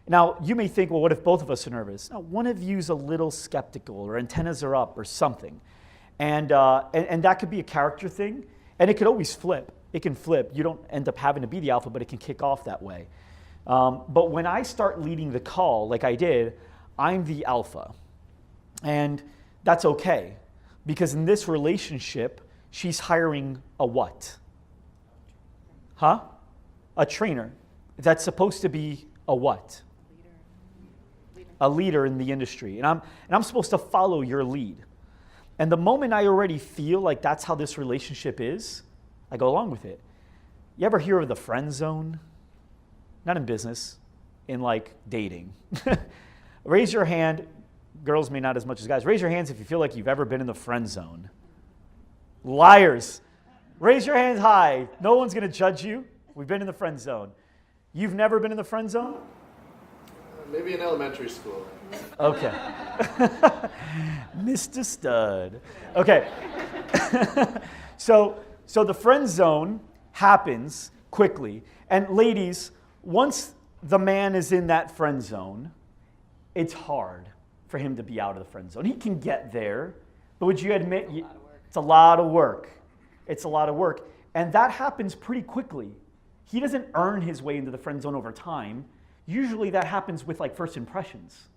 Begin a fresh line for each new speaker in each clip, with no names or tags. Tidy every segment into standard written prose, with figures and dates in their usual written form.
Now, you may think, well, what if both of us are nervous? No, one of you's a little skeptical or antennas are up or something. And that could be a character thing, and it could always flip. It can flip. You don't end up having to be the alpha, but it can kick off that way. But when I start leading the call, like I did, I'm the alpha. And that's okay, because in this relationship, she's hiring a what? Huh? A trainer. That's supposed to be a what? A leader in the industry. And I'm supposed to follow your lead. And the moment I already feel like that's how this relationship is, I go along with it. You ever hear of the friend zone? Not in business, in like dating. Raise your hand. Girls may not as much as guys. Raise your hands if you feel like you've ever been in the friend zone. Liars. Raise your hands high. No one's going to judge you. We've been in the friend zone. You've never been in the friend zone?
Maybe in elementary school.
Okay. Mr. Stud. Okay. So the friend zone happens quickly. And ladies, once the man is in that friend zone, it's hard for him to be out of the friend zone. He can get there, but would you admit it's a lot of work. It's a lot of work. And that happens pretty quickly. He doesn't earn his way into the friend zone over time. Usually that happens with like first impressions.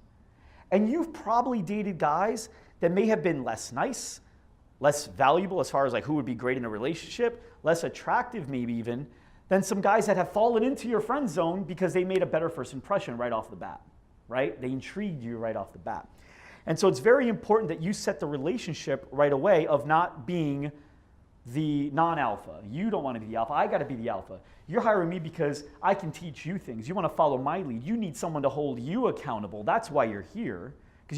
And you've probably dated guys that may have been less nice, less valuable as far as like who would be great in a relationship, less attractive maybe even, than some guys that have fallen into your friend zone because they made a better first impression right off the bat, right? They intrigued you right off the bat. And so it's very important that you set the relationship right away of not being the non-alpha. You don't want to be the alpha. I got to be the alpha. You're hiring me because I can teach you things. You want to follow my lead. You need someone to hold you accountable. That's why you're here. Because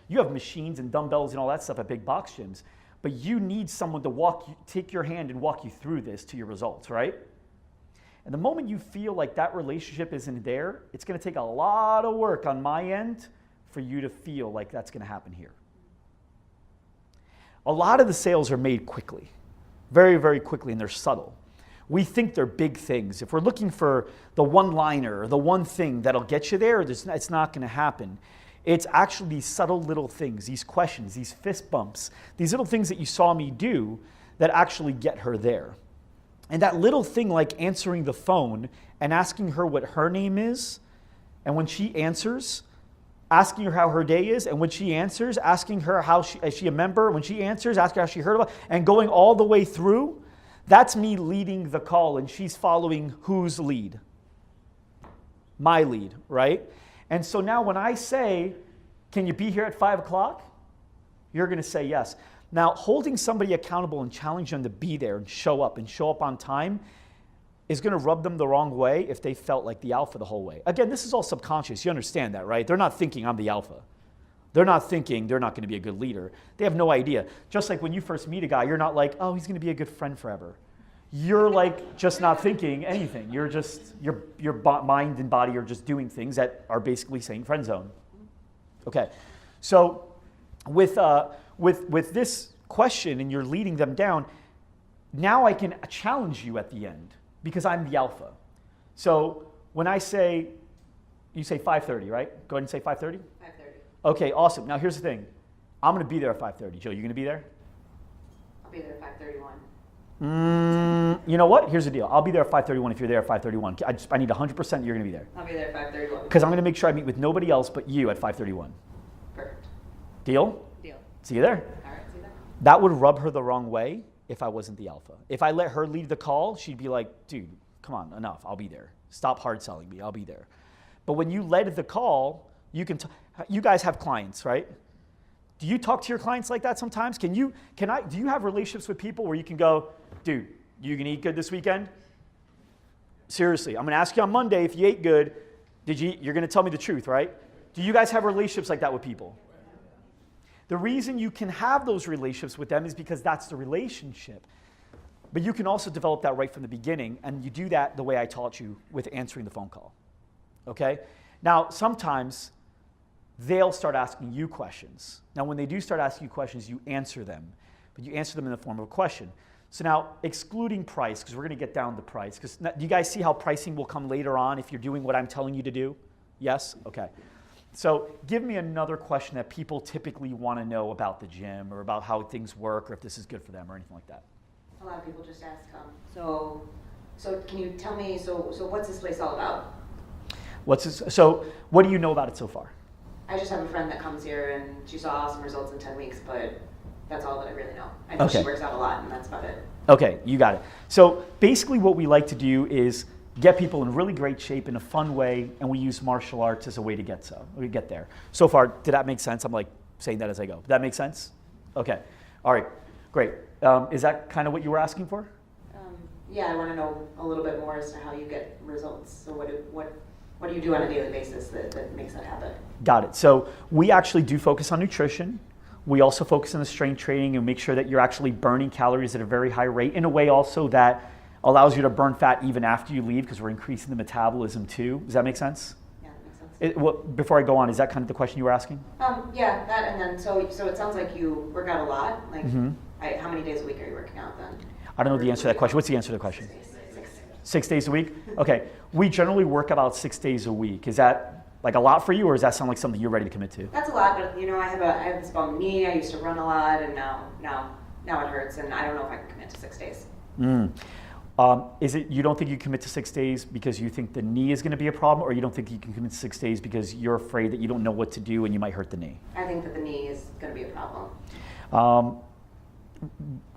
you have machines and dumbbells and all that stuff at big box gyms. But you need someone to take your hand and walk you through this to your results, right? And the moment you feel like that relationship isn't there, it's going to take a lot of work on my end for you to feel like that's going to happen here. A lot of the sales are made quickly. Very, very quickly, and they're subtle. We think they're big things. If we're looking for the one-liner or the one thing that'll get you there, it's not going to happen. It's actually these subtle little things, these questions, these fist bumps, these little things that you saw me do that actually get her there. And that little thing like answering the phone and asking her what her name is, and when she answers, asking her how her day is, and when she answers, asking her is she a member? When she answers, asking her how she heard about it, and going all the way through, that's me leading the call, and she's following whose lead? My lead, right? And so now when I say, can you be here at 5 o'clock? You're going to say yes. Now, holding somebody accountable and challenging them to be there and show up on time is going to rub them the wrong way if they felt like the alpha the whole way. Again, this is all subconscious. You understand that, right? They're not thinking I'm the alpha. They're not thinking they're not going to be a good leader. They have no idea. Just like when you first meet a guy, you're not like, oh, he's going to be a good friend forever. You're like just not thinking anything. You're just, your mind and body are just doing things that are basically saying friend zone. Okay, so with this question and you're leading them down, now I can challenge you at the end because I'm the alpha. So when I say, you say 5:30, right? Go ahead and say 5:30. 5:30. Okay, awesome. Now here's the thing. I'm going to be there at 5:30. Joe, you going to be there?
I'll be there at 5:31.
You know what? Here's the deal. I'll be there at 5:31 if you're there at 5:31. I need 100% you're going to be there.
I'll be there at 5:31.
Because I'm going to make sure I meet with nobody else but you at 5:31.
Perfect.
Deal?
Deal.
See you there.
All right, see you there.
That would rub her the wrong way if I wasn't the alpha. If I let her lead the call, she'd be like, dude, come on, enough. I'll be there. Stop hard selling me. I'll be there. But when you led the call, you guys have clients, right? Do you talk to your clients like that sometimes? Do you have relationships with people where you can go, dude, you gonna eat good this weekend? Seriously, I'm gonna ask you on Monday if you ate good. You're gonna tell me the truth, right? Do you guys have relationships like that with people? The reason you can have those relationships with them is because that's the relationship. But you can also develop that right from the beginning, and you do that the way I taught you with answering the phone call. Okay? Now, sometimes they'll start asking you questions. Now, when they do start asking you questions, you answer them. But you answer them in the form of a question. So now, excluding price, because we're going to get down to price. Because do you guys see how pricing will come later on if you're doing what I'm telling you to do? Yes? Okay. So give me another question that people typically want to know about the gym or about how things work or if this is good for them or anything like that.
A lot of people just ask, so can you tell me, so what's this place all about?
So what do you know about it so far?
I just have a friend that comes here and she saw awesome results in 10 weeks, but that's all that I really know. I know
Okay.
she works out a lot and that's about it.
Okay, you got it. So basically what we like to do is get people in really great shape in a fun way, and we use martial arts as a way to get there. So far, did that make sense? I'm like saying that as I go. Did that make sense? Okay. All right, great. Is that kind of what you were asking for?
Yeah, I want to know a little bit more as to how you get results. So what do you do on a daily basis that makes that happen?
Got it. So we actually do focus on nutrition. We also focus on the strength training and make sure that you're actually burning calories at a very high rate in a way also that allows you to burn fat even after you leave because we're increasing the metabolism too. Does that make sense?
Yeah, that makes sense.
Before I go on, is that kind of the question you were asking?
Yeah, that and then so it sounds like you work out a lot. Like, how many days a week are you working out then?
I don't know the answer to that question. What's the answer to the question? 6 days a week? Okay. We generally work about 6 days a week. Is that like a lot for you, or does that sound like something you're ready to commit to?
That's a lot, but I have this bum knee. I used to run a lot, and now it hurts, and I don't know if I can commit to 6 days.
Is it you don't think you commit to 6 days because you think the knee is going to be a problem, or you don't think you can commit to 6 days because you're afraid that you don't know what to do and you might hurt the knee?
I think that the knee is going to be a problem.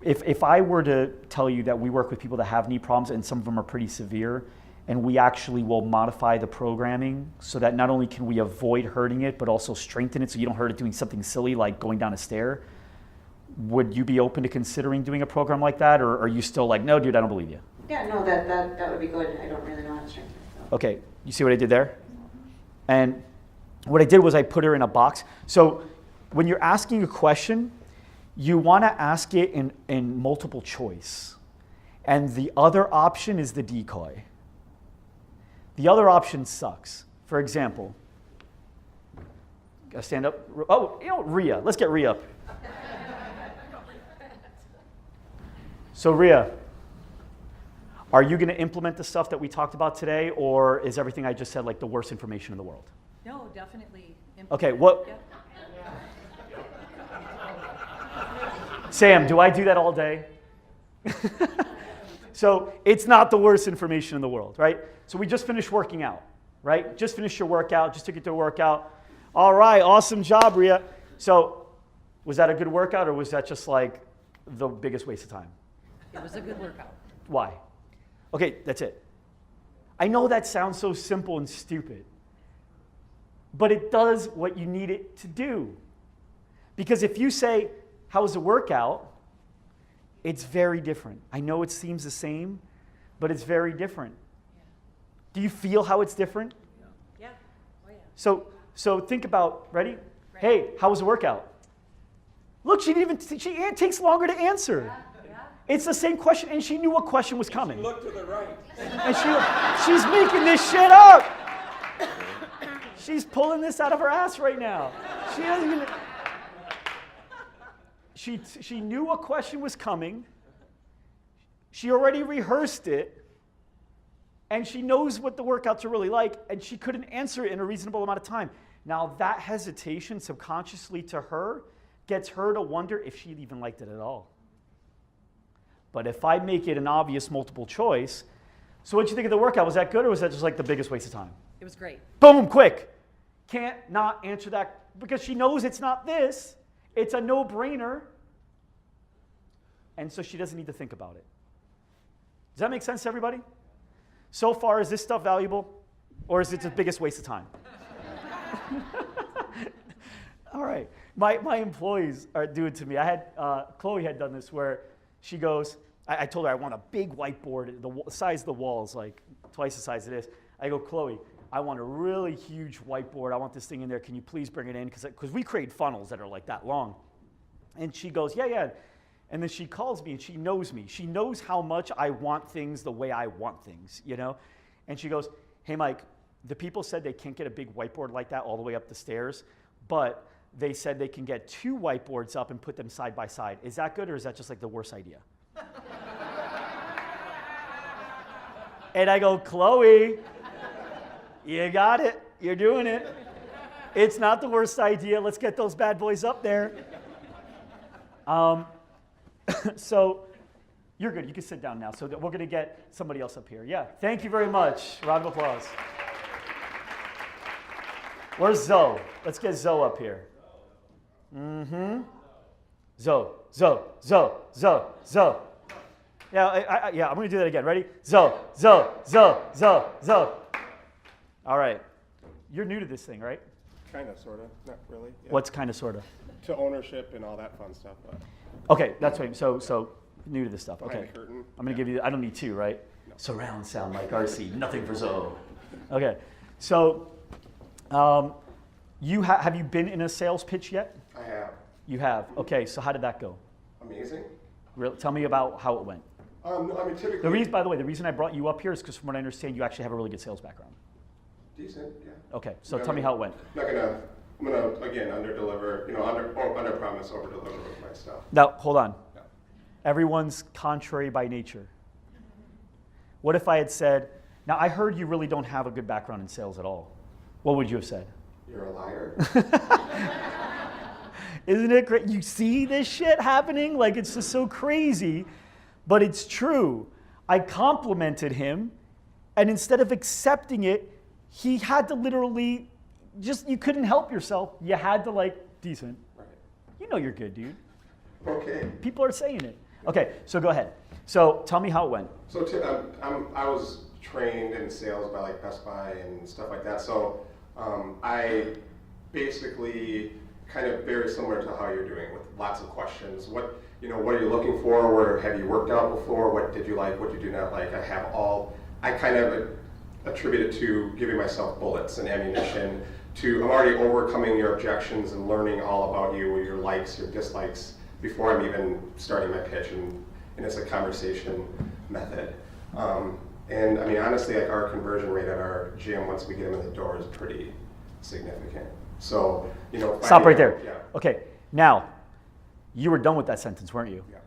If I were to tell you that we work with people that have knee problems and some of them are pretty severe, and we actually will modify the programming so that not only can we avoid hurting it, but also strengthen it so you don't hurt it doing something silly like going down a stair, would you be open to considering doing a program like that, or are you still like, no, dude, I don't believe you?
Yeah, no, that would be good. I don't really know how to strengthen it. So.
Okay, you see what I did there? And what I did was I put her in a box. So when you're asking a question, you want to ask it in multiple choice. And the other option is the decoy. The other option sucks. For example, gotta stand up. Oh, Rhea. Let's get Rhea up. So Rhea, are you going to implement the stuff that we talked about today, or is everything I just said like the worst information in the world?
No, definitely.
Okay, what?
Yep.
Sam, do I do that all day? So it's not the worst information in the world, right? So we just finished working out, right? Just finished your workout, just took you to a workout. All right, awesome job, Rhea. So was that a good workout, or was that just like the biggest waste of time?
It was a good workout.
Why? Okay, that's it. I know that sounds so simple and stupid, but it does what you need it to do. Because if you say, how was the workout? It's very different. I know it seems the same, but it's very different.
Yeah.
Do you feel how it's different?
Yeah. Oh, yeah.
So think about, ready?
Right.
Hey, how was the workout? Look, it takes longer to answer.
Yeah.
It's the same question, and she knew what question was coming.
She looked to the right.
And she's making this shit up. She's pulling this out of her ass right now. She doesn't even... She knew a question was coming. She already rehearsed it. And she knows what the workouts are really like, and she couldn't answer it in a reasonable amount of time. Now, that hesitation subconsciously to her gets her to wonder if she even liked it at all. But if I make it an obvious multiple choice, so what'd you think of the workout? Was that good, or was that just like the biggest waste of time?
It was great.
Boom, quick. Can't not answer that because she knows it's not this. It's a no-brainer. And so she doesn't need to think about it. Does that make sense to everybody? So far, is this stuff valuable, or is it the biggest waste of time? All right. My employees are doing it to me. Chloe had done this where she goes, I told her I want a big whiteboard. The size of the wall is like twice the size it is. I go, Chloe, I want a really huge whiteboard. I want this thing in there. Can you please bring it in? Because we create funnels that are like that long. And she goes, yeah. And then she calls me, and she knows me. She knows how much I want things the way I want things, you know? And she goes, hey, Mike, the people said they can't get a big whiteboard like that all the way up the stairs, but they said they can get 2 whiteboards up and put them side by side. Is that good, or is that just like the worst idea? And I go, Chloe, you got it. You're doing it. It's not the worst idea. Let's get those bad boys up there. So you're good. You can sit down now. So we're going to get somebody else up here. Yeah. Thank you very much. Round of applause. Where's Zoe? Let's get Zoe up here. Mm-hmm. Zoe. Yeah, I'm going to do that again. Ready? Zoe. All right. You're new to this thing, right?
Kind of, sort of, not really. Yeah.
What's kind of, sort of?
To ownership and all that fun stuff. But
Okay, that's right. So new to this stuff.
behind
Okay.
the curtain.
I'm going to give you, I don't need two, right?
No.
Surround sound like Arce. Nothing for Zoe. Okay. So have you been in a sales pitch yet?
I have.
You have. Okay, so how did that go?
Amazing.
Tell me about how it went.
No, I mean, typically.
By the way, the reason I brought you up here is because from what I understand, you actually have a really good sales background.
Decent, yeah.
Okay, so tell me how it went.
I'm gonna again under-deliver, under-promise, over-deliver with my stuff.
Now, hold on.
Yeah.
Everyone's contrary by nature. What if I had said, now I heard you really don't have a good background in sales at all. What would you have said?
You're a liar.
Isn't it great? You see this shit happening? Like, it's just so crazy, but it's true. I complimented him, and instead of accepting it, he had to literally you couldn't help yourself. You had to decent.
Right.
You know you're good, dude.
Okay.
People are saying it. Okay, so go ahead. So tell me how it went.
So I was trained in sales by Best Buy and stuff like that. So I basically kind of very similar to how you're doing with lots of questions. What are you looking for? Where have you worked out before? What did you like? What did you not like? I kind of attribute it to giving myself bullets and ammunition I'm already overcoming your objections and learning all about you, your likes, your dislikes, before I'm even starting my pitch, and it's a conversation method. And I mean, honestly, our conversion rate at our gym, once we get them in the door, is pretty significant. So,
Stop right there.
Yeah.
Okay, now, you were done with that sentence, weren't you?
Yeah.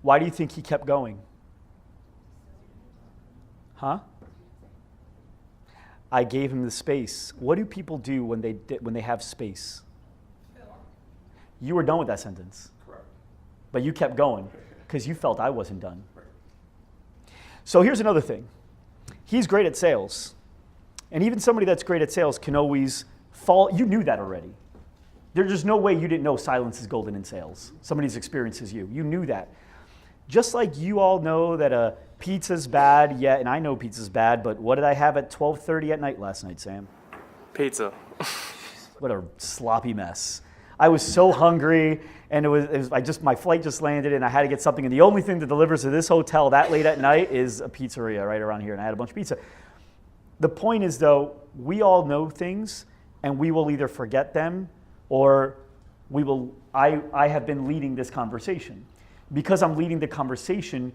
Why do you think he kept going? Huh? I gave him the space. What do people do when they have space? You were done with that sentence.
Correct.
But you kept going because you felt I wasn't done.
Right.
So here's another thing. He's great at sales. And even somebody that's great at sales can always fall. You knew that already. There's just no way you didn't know silence is golden in sales. Somebody's experience is you. You knew that. Just like you all know that a pizza's bad, and I know pizza's bad, but what did I have at 12:30 at night last night, Sam?
Pizza.
What a sloppy mess. I was so hungry, and my flight just landed, and I had to get something, and the only thing that delivers to this hotel that late at night is a pizzeria right around here, and I had a bunch of pizza. The point is, though, we all know things, and we will either forget them, or I have been leading this conversation. Because I'm leading the conversation,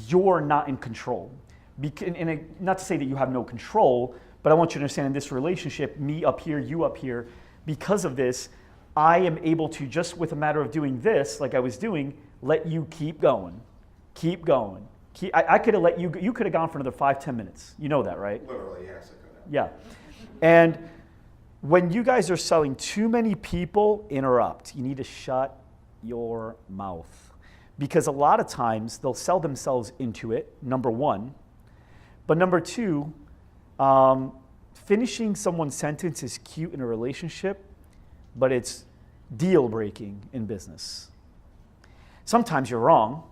you're not in control. Not to say that you have no control, but I want you to understand in this relationship, me up here, you up here, because of this, I am able to, just with a matter of doing this, like I was doing, let you keep going. Keep going. I could have let you could have gone for another 5-10 minutes. You know that, right?
Literally, yes, I could have.
Yeah. And when you guys are selling, too many people interrupt. You need to shut your mouth. Because a lot of times they'll sell themselves into it, number one. But number two, finishing someone's sentence is cute in a relationship, but it's deal breaking in business. Sometimes you're wrong.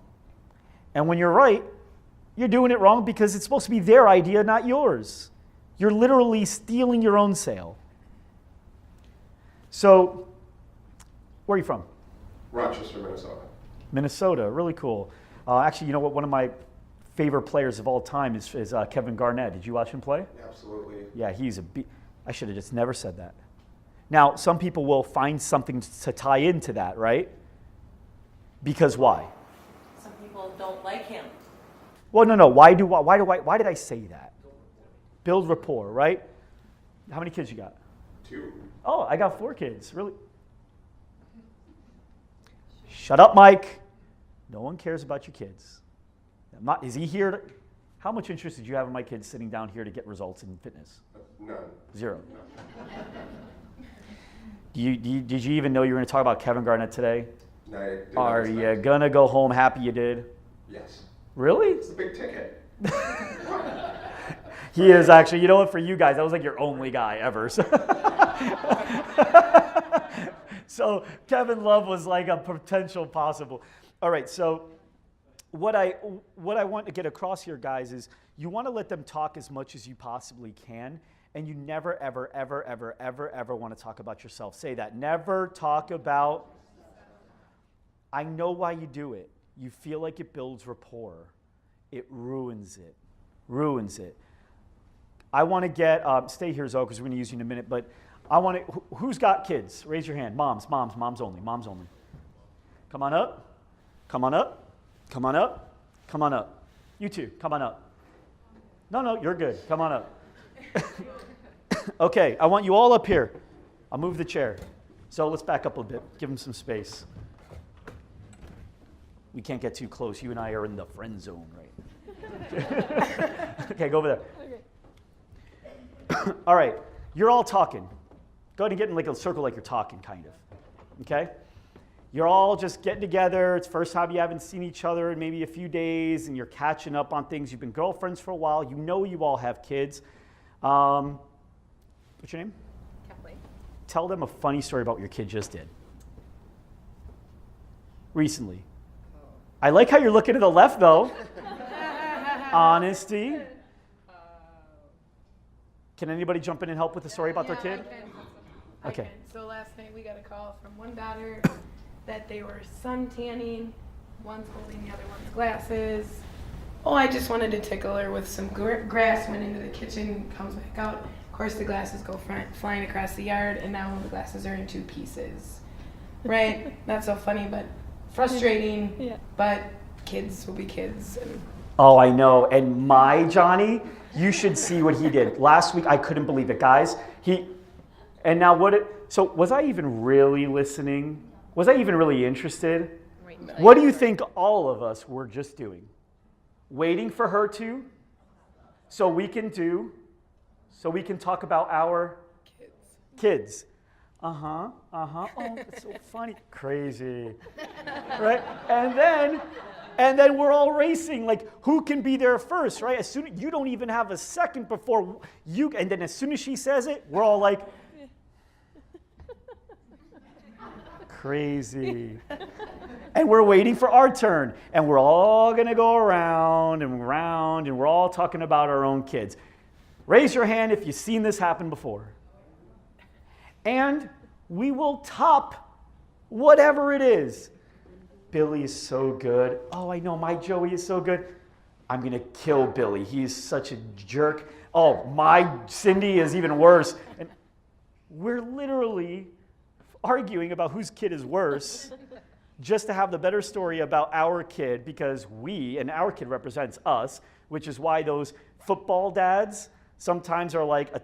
And when you're right, you're doing it wrong because it's supposed to be their idea, not yours. You're literally stealing your own sale. So, where are you from?
Rochester, Minnesota.
Minnesota, really cool. Actually, you know what? One of my favorite players of all time is Kevin Garnett. Did you watch him play?
Absolutely.
Yeah, he's I should have just never said that. Now, some people will find something to tie into that, right? Because why?
Some people don't like him.
Well, no. Why did I say that? Build rapport, right? How many kids you got?
2.
Oh, I got 4 kids. Really? Shut up, Mike. No one cares about your kids. Is he here? How much interest did you have in my kids sitting down here to get results in fitness?
None.
Zero.
No.
Did you even know you were going to talk about Kevin Garnett today?
No, I did not
Are
expect
you
it.
going to go home happy you did?
Yes.
Really?
It's a big ticket.
He is actually, you know what, for you guys, that was like your only guy ever. So, so Kevin Love was like a potential possible. All right, so what I want to get across here, guys, is you want to let them talk as much as you possibly can, and you never, ever, ever, ever, ever, ever want to talk about yourself. Say that. Never talk about. I know why you do it. You feel like it builds rapport. It ruins it. Ruins it. I want to get, stay here, Zoe, because we're going to use you in a minute, but I want to, who's got kids? Raise your hand. Moms only, moms only. Come on up. Come on up. Come on up. Come on up. You two, come on up. No, you're good. Come on up. Okay, I want you all up here. I'll move the chair. So let's back up a bit. Give them some space. We can't get too close. You and I are in the friend zone, right? Okay, go over there. Okay. All right, you're all talking. Go ahead and get in like a circle like you're talking, kind of. Okay? You're all just getting together. It's the first time you haven't seen each other in maybe a few days, and you're catching up on things. You've been girlfriends for a while. You know you all have kids. What's your name?
Kathleen.
Tell them a funny story about what your kid just did. Recently. I like how you're looking to the left, though. Honesty. Can anybody jump in and help with the story about their kid?
I
Okay.
can. So last night we got a call from one daughter that they were sun tanning. One's holding the other one's glasses. Oh, I just wanted to tickle her with some grass. Went into the kitchen, comes back out. Of course, the glasses go flying across the yard, and now the glasses are in 2 pieces. Right? Not so funny, but frustrating.
Yeah.
But kids will be kids. And
Oh, I know. And my Johnny, you should see what he did. Last week, I couldn't believe it, guys. So was I even really listening? Was I even really interested? What do you think all of us were just doing? Waiting for her to, so we can talk about our kids. Oh, that's so funny. Crazy. Right? And then we're all racing, like who can be there first, right? As soon you don't even have a second before you, and then as soon as she says it, we're all like, crazy. And we're waiting for our turn, and we're all gonna go around and around, and we're all talking about our own kids. Raise your hand if you've seen this happen before. And we will top whatever it is. Billy is so good. Oh, I know, my Joey is so good. I'm going to kill Billy. He is such a jerk. Oh, my Cindy is even worse. And we're literally arguing about whose kid is worse just to have the better story about our kid, because and our kid represents us, which is why those football dads sometimes are like a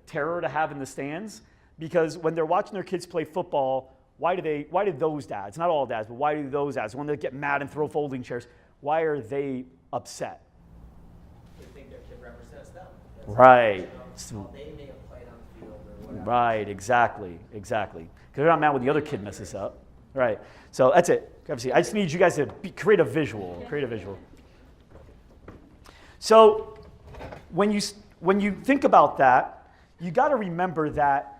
terror to have in the stands, because when they're watching their kids play football, why do those dads, not all dads, but why do those dads, when they get mad and throw folding chairs, why are they upset?
They think their kid represents them.
Right.
How they may have played on the field or whatever.
Right, exactly. Because they're not mad when the other kid messes up. Right. So that's it. I just need you guys to create a visual. So when you think about that, you got to remember that.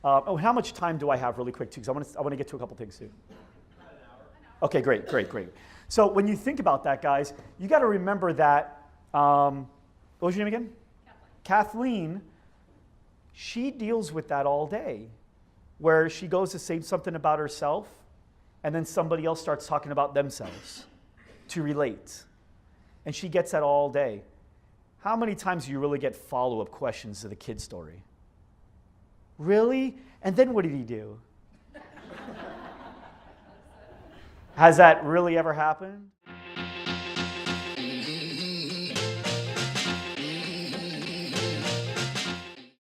How much time do I have really quick, too? Because I want to get to a couple things, too.
An hour.
Okay, great. So when you think about that, guys, you got to remember that, what was your name again? Kathleen, she deals with that all day, where she goes to say something about herself, and then somebody else starts talking about themselves to relate. And she gets that all day. How many times do you really get follow-up questions to the kid story? Really? And then what did he do? Has that really ever happened?